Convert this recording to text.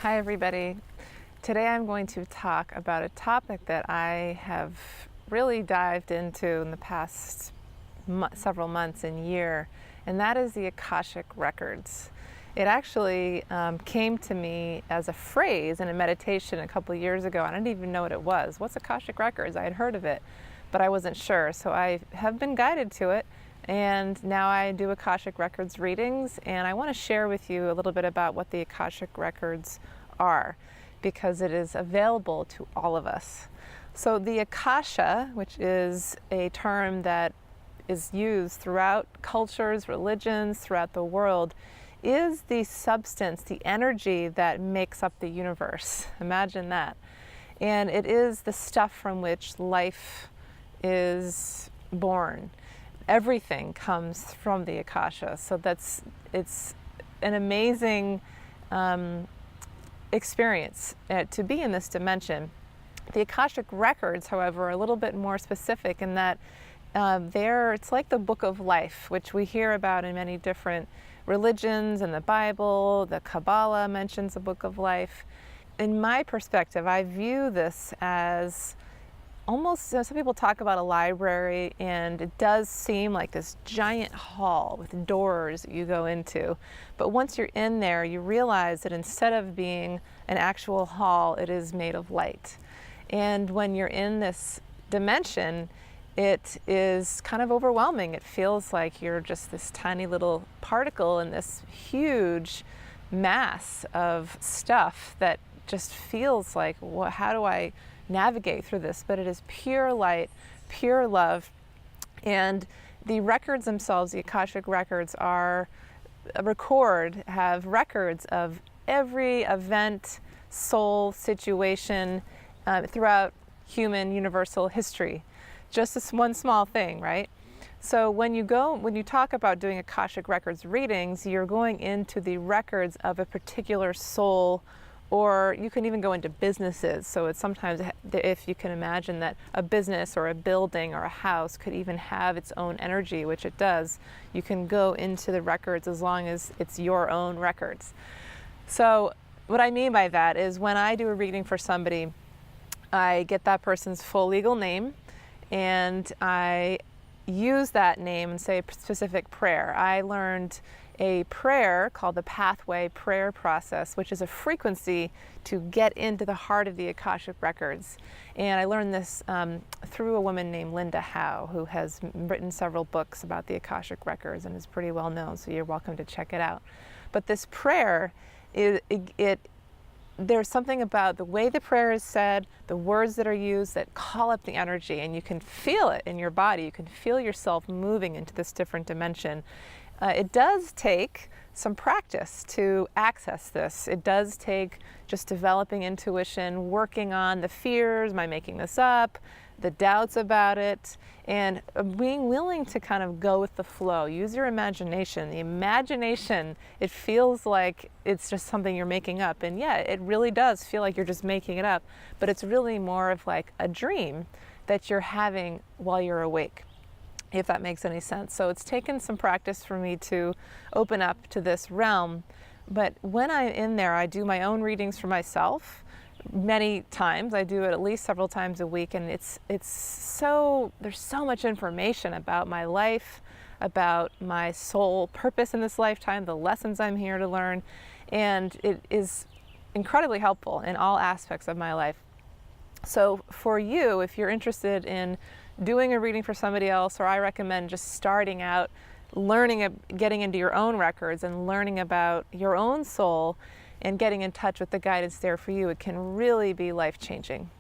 Hi everybody. Today I'm going to talk about a topic that I have really dived into in the past several months and year, and that is the Akashic Records. It actually came to me as a phrase in a meditation a couple of years ago. I didn't even know what it was. What's Akashic Records? I had heard of it, but I wasn't sure. So I have been guided to it, and now I do Akashic Records readings, and I want to share with you a little bit about what the Akashic Records are, because it is available to all of us. So the Akasha, which is a term that is used throughout cultures, religions, throughout the world, is the substance, the energy that makes up the universe. Imagine that. And it is the stuff from which life is born. Everything comes from the Akasha. So it's an amazing experience to be in this dimension. The Akashic Records, however, are a little bit more specific in that it's like the book of life, which we hear about in many different religions. In the Bible, the Kabbalah mentions the book of life. In my perspective, I view this as almost, some people talk about a library, and it does seem like this giant hall with doors that you go into. But once you're in there, you realize that instead of being an actual hall, it is made of light. And when you're in this dimension, it is kind of overwhelming. It feels like you're just this tiny little particle in this huge mass of stuff that just feels like, how do I navigate through this? But it is pure light, pure love. And the records themselves, the Akashic Records, have records of every event, soul, situation throughout human universal history. Just this one small thing, right? So when you talk about doing Akashic Records readings, you're going into the records of a particular soul, or you can even go into businesses. So it's sometimes, if you can imagine that a business or a building or a house could even have its own energy, which it does, you can go into the records as long as it's your own records. So what I mean by that is when I do a reading for somebody, I get that person's full legal name, and I use that name and say a specific prayer. I learned a prayer called the Pathway Prayer Process, which is a frequency to get into the heart of the Akashic Records. And I learned this through a woman named Linda Howe, who has written several books about the Akashic Records and is pretty well known, so you're welcome to check it out. But this prayer, there's something about the way the prayer is said, the words that are used, that call up the energy, and you can feel it in your body. You can feel yourself moving into this different dimension. It does take some practice to access this. It does take just developing intuition, working on the fears, am I making this up, the doubts about it, and being willing to kind of go with the flow. Use your imagination. The imagination, it feels like it's just something you're making up. And yeah, it really does feel like you're just making it up, but it's really more of like a dream that you're having while you're awake, if that makes any sense. So it's taken some practice for me to open up to this realm. But when I'm in there, I do my own readings for myself many times. I do it at least several times a week, and there's so much information about my life, about my soul purpose in this lifetime, the lessons I'm here to learn, and it is incredibly helpful in all aspects of my life. So for you, if you're interested in doing a reading for somebody else, or I recommend just starting out, getting into your own records and learning about your own soul and getting in touch with the guidance there for you, it can really be life-changing.